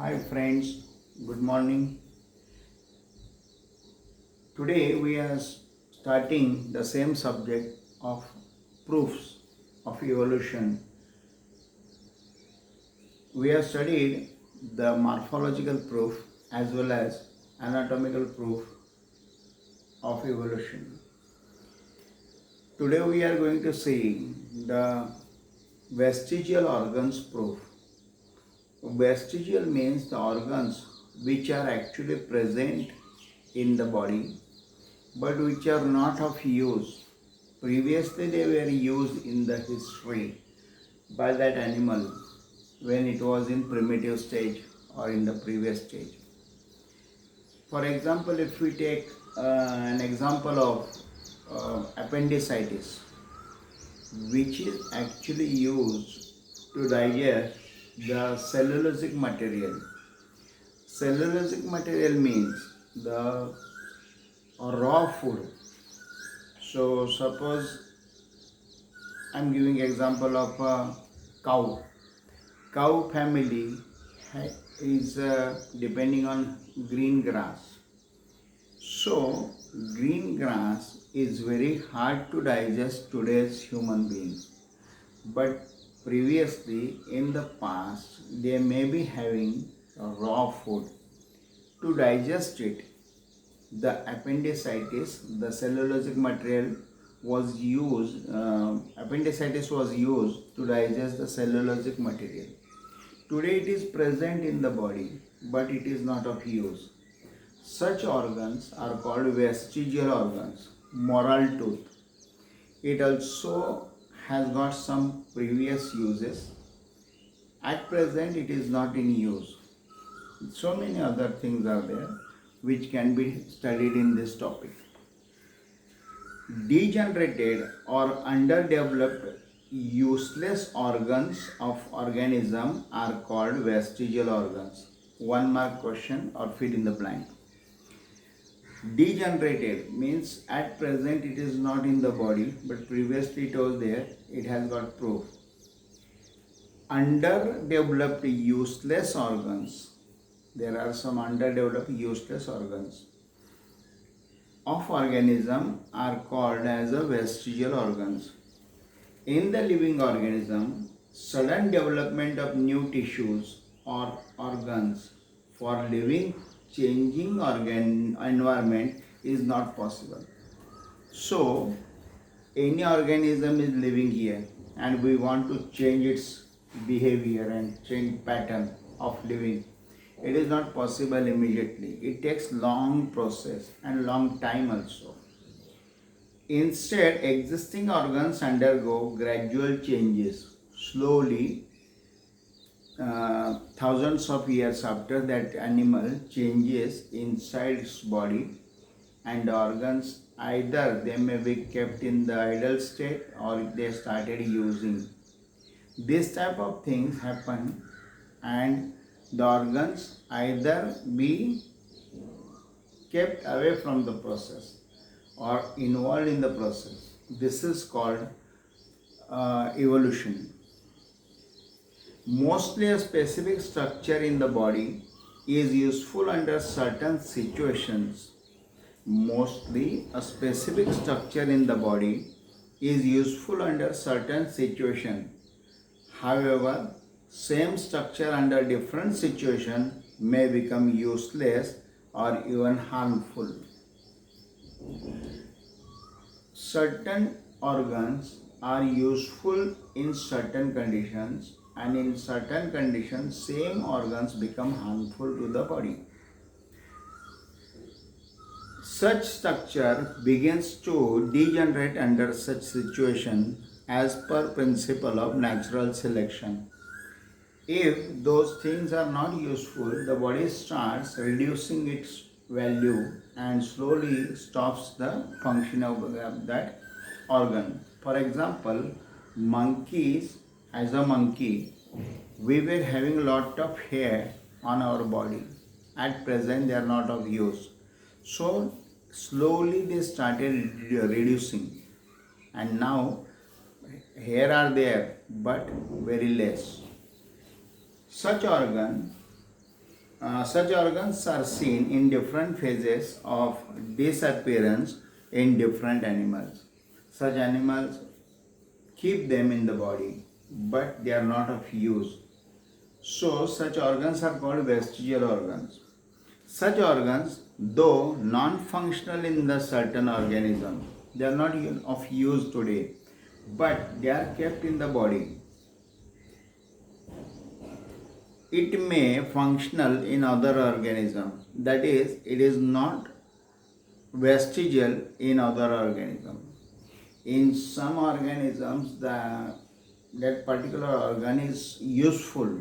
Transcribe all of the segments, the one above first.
Hi friends, good morning. Today we are starting the same subject of proofs of evolution. We have studied the morphological proof as well as anatomical proof of evolution. Today we are going to see the vestigial organs proof. Vestigial means the organs which are actually present in the body but which are not of use. Previously, they were used in the history by that animal when it was in primitive stage or in the previous stage. For example, if we take an example of appendicitis, which is actually used to digest the cellulosic material. Cellulosic material means the raw food. So suppose I'm giving example of a cow. Cow family is depending on green grass. So green grass is very hard to digest today's human beings. But previously in the past they may be having raw food. To digest it, the appendicitis, the cellulosic material appendicitis was used to digest the cellulosic material. Today it is present in the body, but it is not of use. Such organs are called vestigial organs, moral tooth. It also has got some previous uses. At present it is not in use. So many other things are there which can be studied in this topic. Degenerated or underdeveloped useless organs of organism are called vestigial organs. One mark question or fill in the blank. Degenerated means at present it is not in the body, but previously it was there, it has got proof. Underdeveloped useless organs, there are some underdeveloped useless organs of organism are called as a vestigial organs. In the living organism, sudden development of new tissues or organs for living changing organ environment is not possible. So, any organism is living here and we want to change its behavior and change pattern of living. It is not possible immediately. It takes long process and long time also. Instead, existing organs undergo gradual changes slowly. Thousands of years after that animal changes inside its body, and organs either they may be kept in the idle state or they started using. This type of things happen, and the organs either be kept away from the process or involved in the process. This is called evolution. Mostly a specific structure in the body is useful under certain situations. Mostly a specific structure in the body is useful under certain situation. However, same structure under different situation may become useless or even harmful. Certain organs are useful in certain conditions, and in certain conditions same organs become harmful to the body. Such structure begins to degenerate under such situation as per principle of natural selection. If those things are not useful, the body starts reducing its value and slowly stops the function of that organ. For example, monkeys, as a monkey, we were having a lot of hair on our body. At present, they are not of use. So, slowly they started reducing, and now hair are there but very less. Such organ Such organs are seen in different phases of disappearance in different animals. Such animals keep them in the body, but they are not of use. So, such organs are called vestigial organs. Such organs, though non-functional in the certain organism, they are not of use today, but they are kept in the body. It may functional in other organism. That is, it is not vestigial in other organism. In some organisms, that particular organ is useful.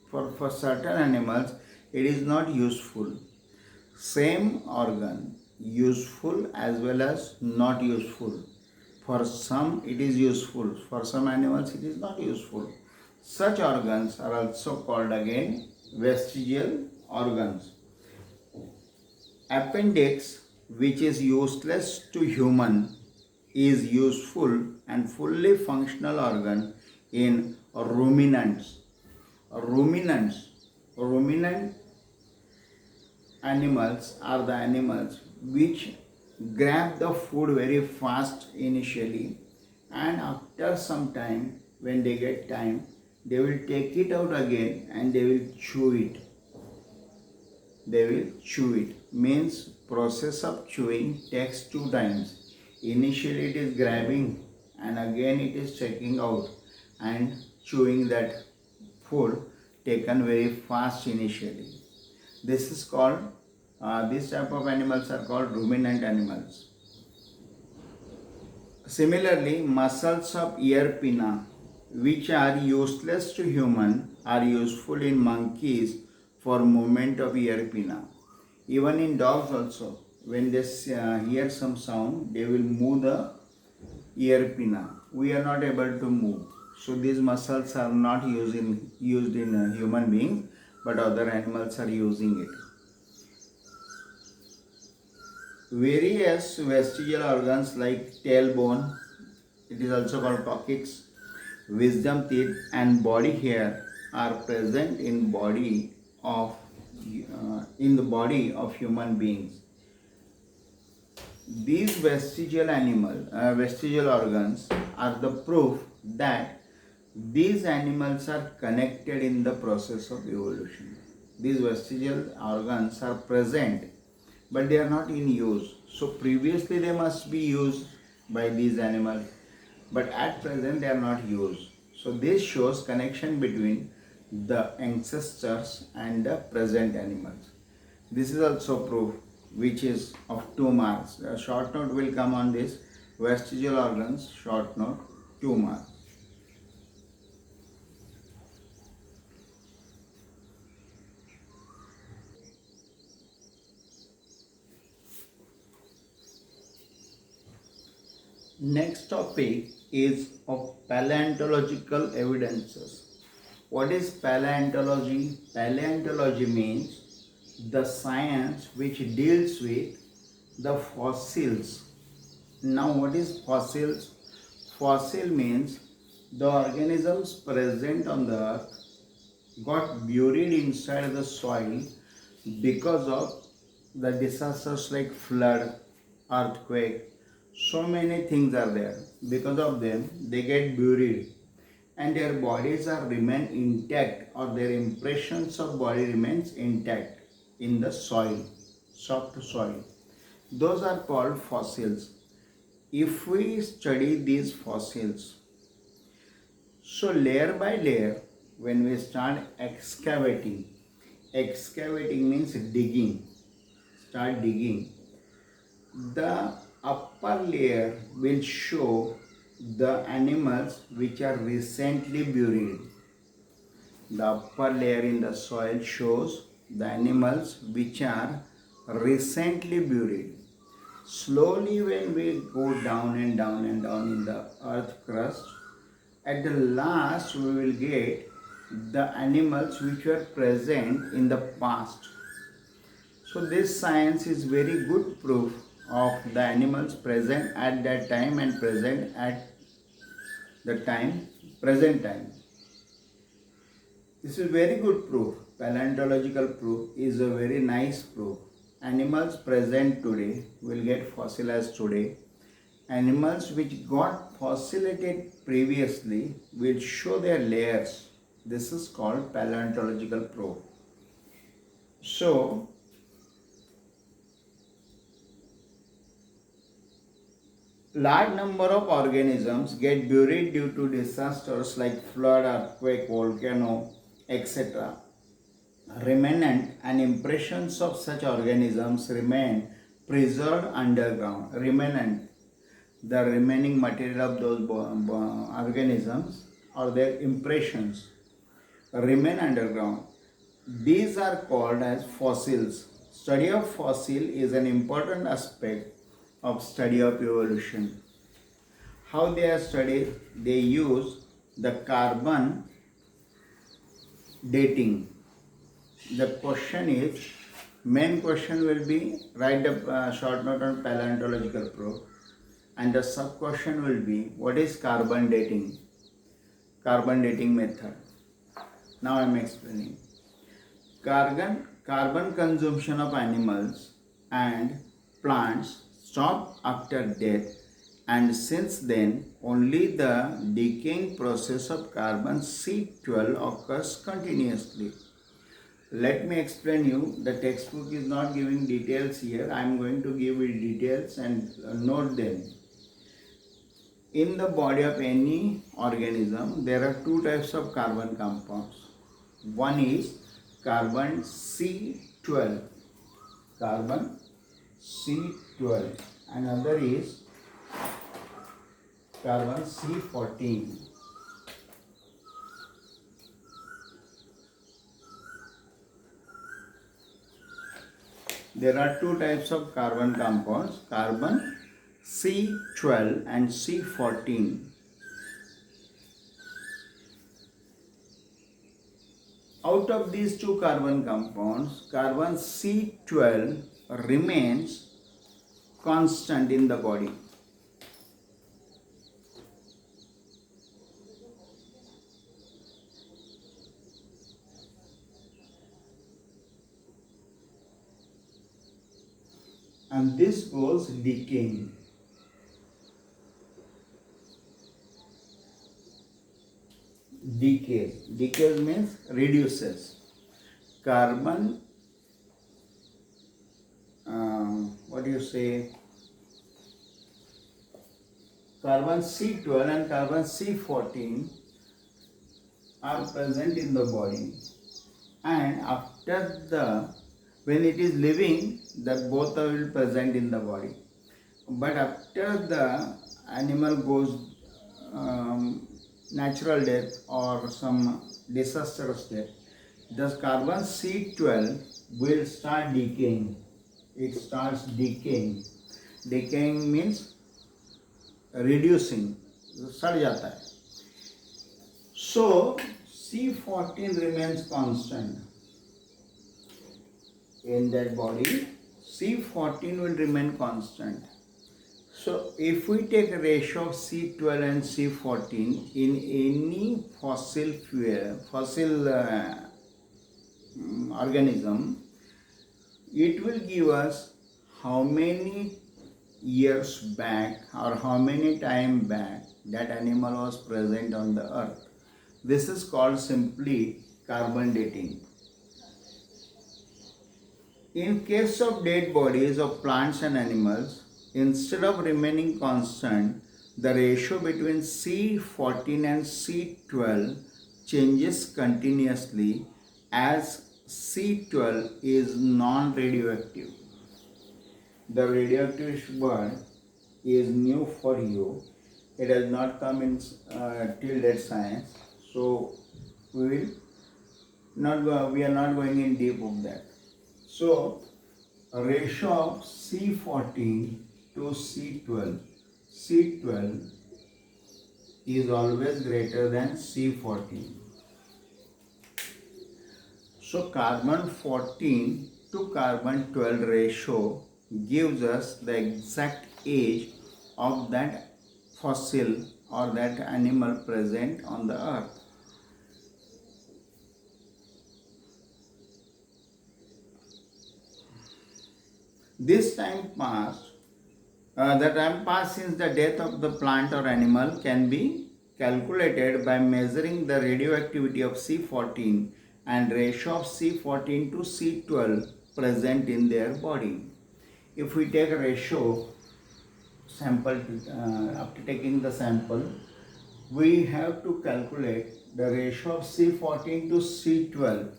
For certain animals, it is not useful. Same organ, useful as well as not useful. For some, it is useful. For some animals, it is not useful. Such organs are also called again vestigial organs. Appendix, which is useless to human, is useful and fully functional organ in ruminants. Ruminant animals are the animals which grab the food very fast initially, and after some time, when they get time, they will take it out again and they will chew it. Means process of chewing takes 2 times. Initially it is grabbing and again it is taking out and chewing that food taken very fast initially. This is called, this type of animals are called ruminant animals. Similarly, muscles of ear pinna, which are useless to human, are useful in monkeys for movement of ear pinna. Even in dogs also, when they hear some sound, they will move the ear pinna. We are not able to move. So these muscles are not used in human beings, but other animals are using it. Various vestigial organs like tailbone, it is also called coccyx, wisdom teeth, and body hair are present in the body of human beings. These vestigial organs are the proof that these animals are connected in the process of evolution. These vestigial organs are present, but they are not in use. So previously they must be used by these animals, but at present they are not used. So this shows connection between the ancestors and the present animals. This is also proof which is of 2 marks. A short note will come on this vestigial organs, short note, 2 marks. Next topic is of paleontological evidences. What is paleontology? Paleontology means the science which deals with the fossils. Now what is fossils? Fossil means the organisms present on the earth got buried inside the soil because of the disasters like flood, earthquake. So many things are there. Because of them, they get buried and their bodies are remain intact, or their impressions of body remains intact in the soil, soft soil. Those are called fossils. If we study these fossils, so layer by layer, when we start excavating means digging, start digging, the upper layer will show the animals which are recently buried. The upper layer in the soil shows the animals which are recently buried. Slowly when we go down and down and down in the earth crust, at the last we will get the animals which were present in the past. So this science is very good proof of the animals present at that time and present at the present time. This is very good proof. Paleontological proof is a very nice proof. Animals present today will get fossilized today. Animals which got fossilated previously will show their layers. This is called paleontological proof. So, large number of organisms get buried due to disasters like flood, earthquake, volcano, etc. Remnant and impressions of such organisms remain preserved underground. Remnant, the remaining material of those organisms or their impressions remain underground. These are called as fossils. Study of fossil is an important aspect of study of evolution. How they are studied? They use the carbon dating. The question is, main question will be write a short note on paleontological proof, and the sub question will be what is carbon dating? Carbon dating method. Now I am explaining. Carbon consumption of animals and plants stop after death, and since then only the decaying process of carbon C12 occurs continuously. Let me explain you. The textbook is not giving details here. I am going to give you details and note them. In the body of any organism, there are two types of carbon compounds. One is carbon C12. Carbon C12. Another is carbon C14. There are two types of carbon compounds, carbon C12 and C14. Out of these two carbon compounds, carbon C12 remains constant in the body. And this goes decaying. Decays means reduces. Carbon, what do you say? Carbon C12 and carbon C14 are present in the body, and when it is living, that both are present in the body. But after the animal goes natural death or some disastrous death, the carbon C12 will start decaying. It starts decaying. Decaying means reducing. सड़ जाता है. So C14 remains constant in that body. C14 will remain constant. So if we take a ratio of C12 and C14 in any fossil organism, it will give us how many years back or how many time back that animal was present on the earth. This is called simply carbon dating. In case of dead bodies of plants and animals, instead of remaining constant, the ratio between C14 and C12 changes continuously as C12 is non-radioactive. The radioactive word is new for you. It has not come in till that science, so we are not going in deep of that. So a ratio of C14 to C12. C12 is always greater than C14. So carbon 14 to carbon 12 ratio gives us the exact age of that fossil or that animal present on the earth. This time passed, the time passed since the death of the plant or animal can be calculated by measuring the radioactivity of C14 and ratio of C14 to C12 present in their body. If we take a ratio sample, after taking the sample, we have to calculate the ratio of C14 to C12.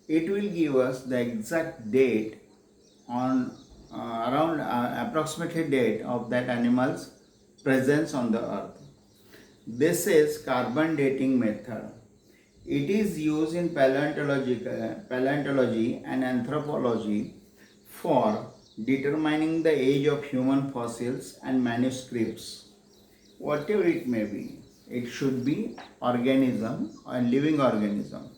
It will give us the exact date on around approximately date of that animal's presence on the earth. This is carbon dating method. It is used in paleontology and anthropology for determining the age of human fossils and manuscripts. Whatever it may be, it should be organism or living organism.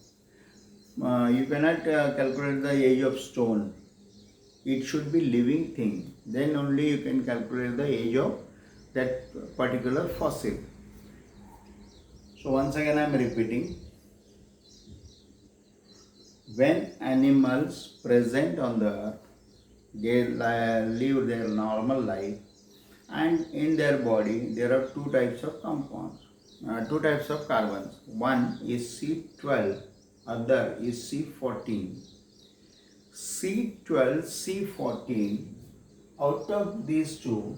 You cannot calculate the age of stone. It should be living thing. Then only you can calculate the age of that particular fossil. So once again I am repeating. When animals present on the earth, they live their normal life, and in their body there are two types of compounds, two types of carbons. One is C12, other is C14. C12, C14, out of these two,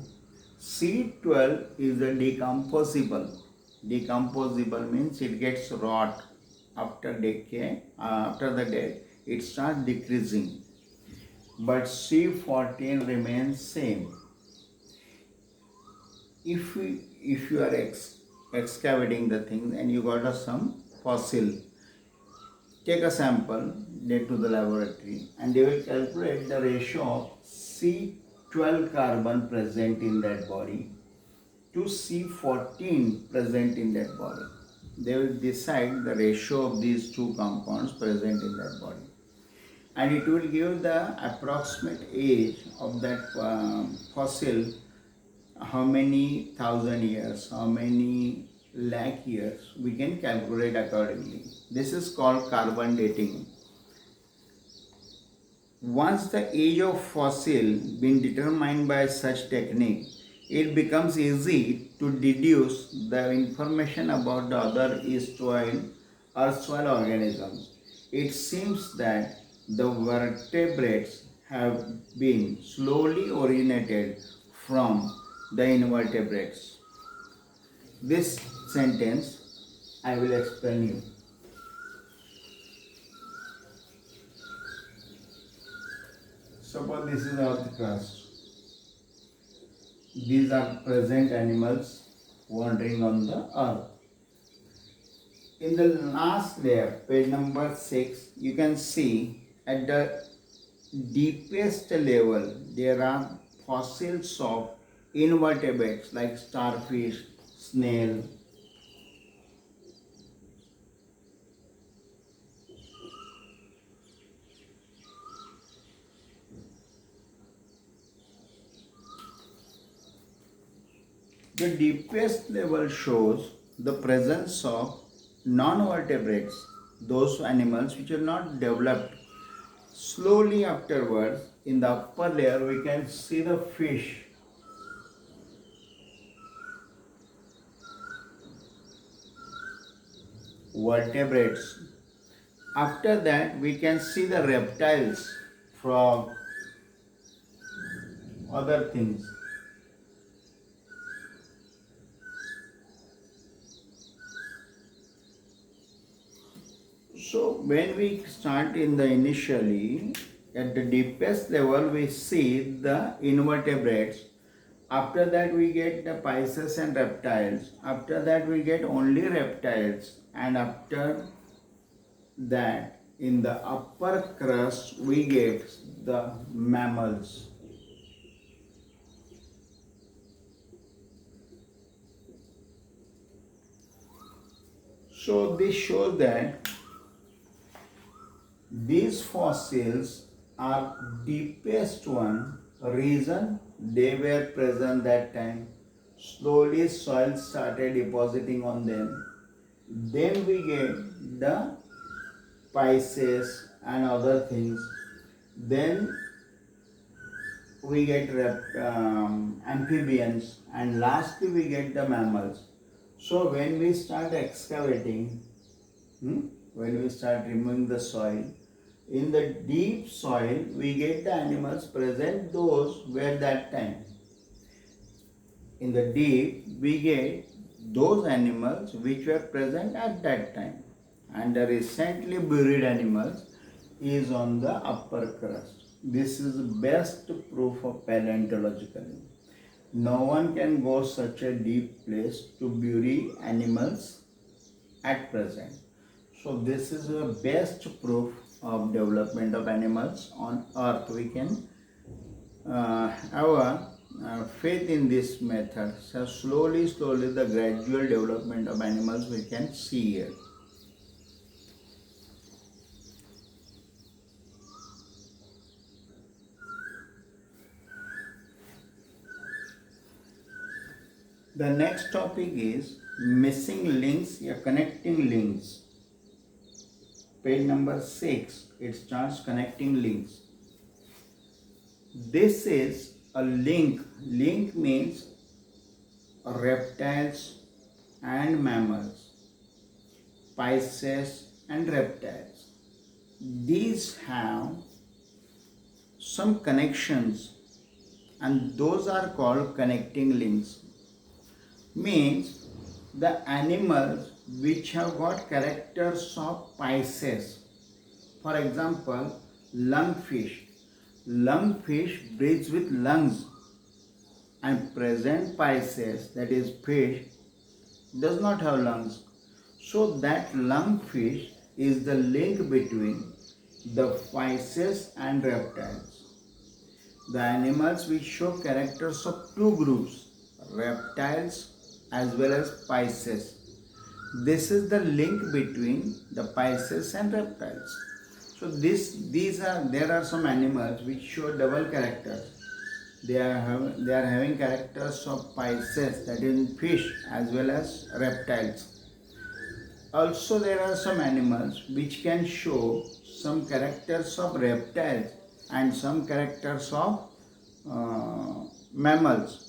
C12 is a decomposable. Decomposable means it gets rot after decay, after the death, it starts decreasing. But C14 remains same. If you are excavating the thing and you got some fossil, take a sample, take to the laboratory, and they will calculate the ratio of C12 carbon present in that body to C14 present in that body. They will decide the ratio of these two compounds present in that body, and it will give the approximate age of that fossil, how many thousand years, how many lakh years, we can calculate accordingly. This is called carbon dating. Once the age of fossil been determined by such technique, it becomes easy to deduce the information about the other erstwhile organisms. It seems that the vertebrates have been slowly originated from the invertebrates. This sentence I will explain you. Suppose this is earth crust. These are present animals wandering on the earth. In the last layer, page number 6, you can see at the deepest level there are fossils of invertebrates like starfish, snail. The deepest level shows the presence of non-vertebrates, those animals which are not developed. Slowly afterwards, in the upper layer, we can see the fish. Vertebrates. After that, we can see the reptiles, frog, other things. So when we start in the initially, at the deepest level we see the invertebrates. After that we get the pisces and reptiles. After that we get only reptiles. And after that in the upper crust we get the mammals. So this shows that these fossils are deepest one. Reason they were present that time. Slowly soil started depositing on them. Then we get the pisces and other things. Then we get amphibians, and lastly we get the mammals. So when we start excavating, when we start removing the soil, in the deep soil we get the animals present, those were that time. In the deep we get those animals which were present at that time, and the recently buried animals is on the upper crust. This is the best proof of paleontologically. No one can go such a deep place to bury animals at present. So this is the best proof of development of animals on earth. We can have a faith in this method. So slowly the gradual development of animals we can see here. The next topic is missing links, connecting links. Page number 6, it starts connecting links. This is a link. Link means reptiles and mammals, Pisces and reptiles. These have some connections, and those are called connecting links. Means the animals which have got characters of Pisces. For example, lungfish. Lungfish breathes with lungs, and present Pisces, that is fish, does not have lungs. So that lungfish is the link between the Pisces and reptiles. The animals which show characters of two groups, reptiles as well as Pisces. This is the link between the Pisces and reptiles. So there are some animals which show double characters. They are having characters of Pisces, that is fish, as well as reptiles. Also there are some animals which can show some characters of reptiles and some characters of mammals.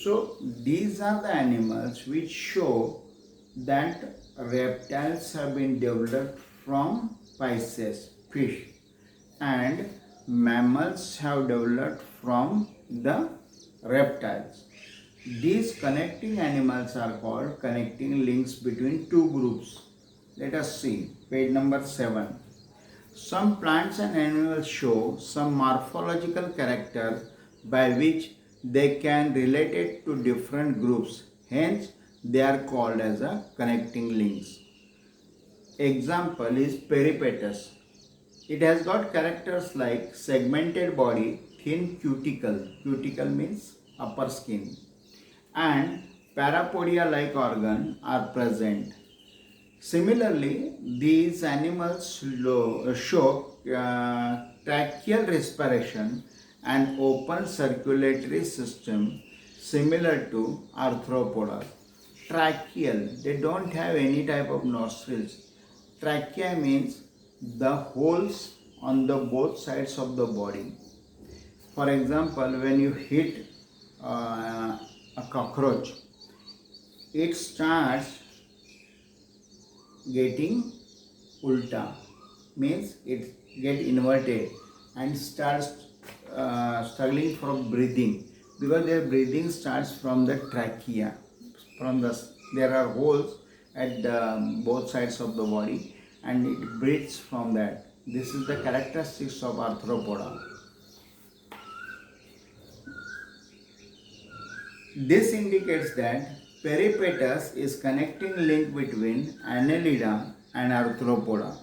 So these are the animals which show that reptiles have been developed from Pisces, fish, and mammals have developed from the reptiles. These connecting animals are called connecting links between two groups. Let us see page number 7. Some plants and animals show some morphological character by which they can relate it to different groups. Hence, they are called as a connecting links. Example is Peripatus. It has got characters like segmented body, thin cuticle, cuticle means upper skin, and parapodia-like organ are present. Similarly, these animals show tracheal respiration and open circulatory system similar to arthropoda. Tracheal, they don't have any type of nostrils. Trachea means the holes on the both sides of the body. For example, when you hit a cockroach, it starts getting ulta, means it get inverted and starts struggling for breathing, because their breathing starts from the trachea. There are holes at both sides of the body, and it breathes from that. This is the characteristics of arthropoda. This indicates that Peripatus is connecting link between Annelida and arthropoda.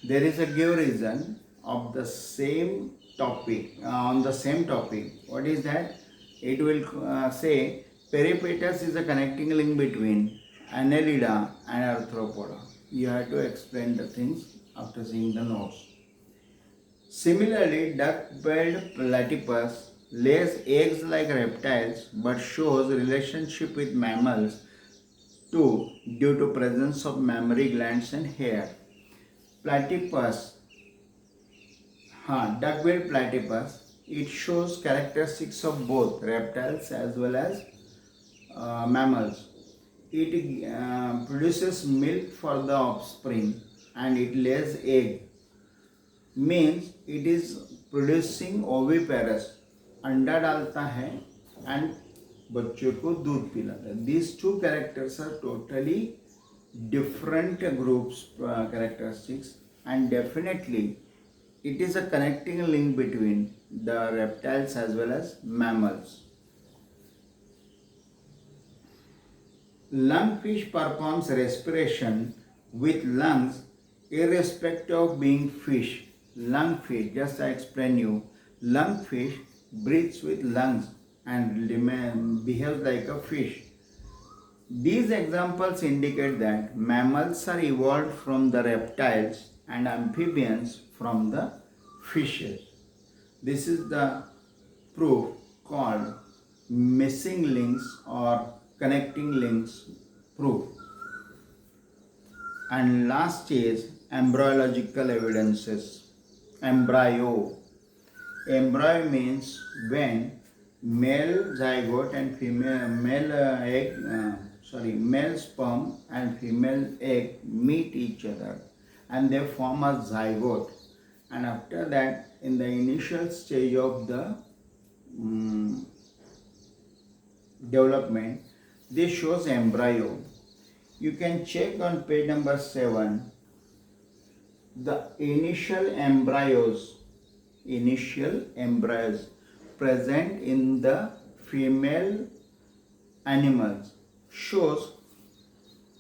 There is a give reason of the same topic, on the same topic. What is that? It will say Peripatus is a connecting link between Annelida and arthropoda. You have to explain the things after seeing the notes. Similarly, duck-billed platypus lays eggs like reptiles but shows relationship with mammals too due to presence of mammary glands and hair. Platypus, duck-billed platypus it shows characteristics of both reptiles as well as mammals. It produces milk for the offspring and it lays egg. Means it is producing oviparous, अंडा डालता है and बच्चों को दूध पिलाता है. These two characters are totally different groups characteristics, and definitely it is a connecting link between the reptiles as well as mammals. Lungfish performs respiration with lungs irrespective of being fish. Lungfish, just I explain you, lungfish breathes with lungs and behaves like a fish. These examples indicate that mammals are evolved from the reptiles and amphibians from the fishes. This is the proof called missing links or connecting links proof. And last is embryological evidences. Embryo. Embryo means when male zygote and female male sperm and female egg meet each other and they form a zygote, and after that in the initial stage of the development this shows embryo. You can check on page number 7 the initial embryos present in the female animals shows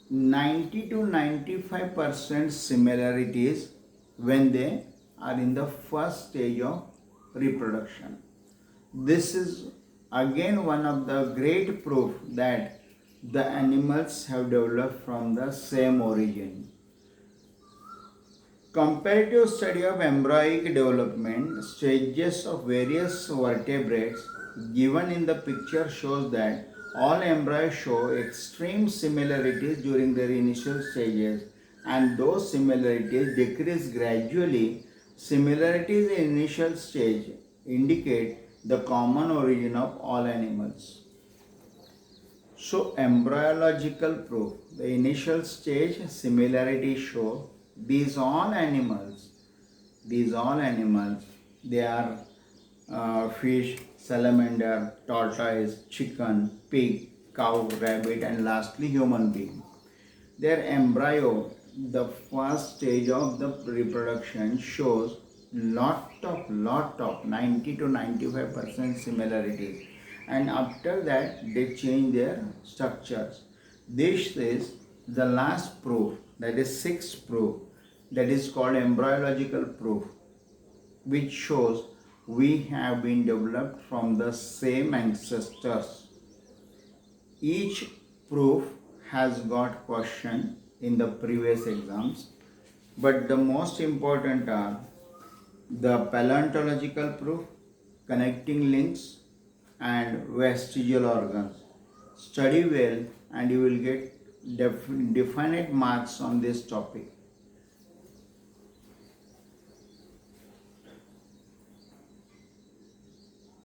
90 to 95% similarities when they are in the first stage of reproduction. This is again one of the great proof that the animals have developed from the same origin. Comparative study of embryonic development stages of various vertebrates given in the picture shows that all embryos show extreme similarities during their initial stages and those similarities decrease gradually. Similarities in initial stage indicate the common origin of all animals. So embryological proof, the initial stage similarity show these all animals, they are fish, salamander, tortoise, chicken, pig, cow, rabbit, and lastly human being. Their embryo, the first stage of the reproduction, shows lot of 90 to 95% similarities, and after that they change their structures. This is the last proof, that is sixth proof, that is called embryological proof, which shows we have been developed from the same ancestors. Each proof has got question in the previous exams, but the most important are the paleontological proof, connecting links, and vestigial organs. Study well and you will get definite marks on this topic.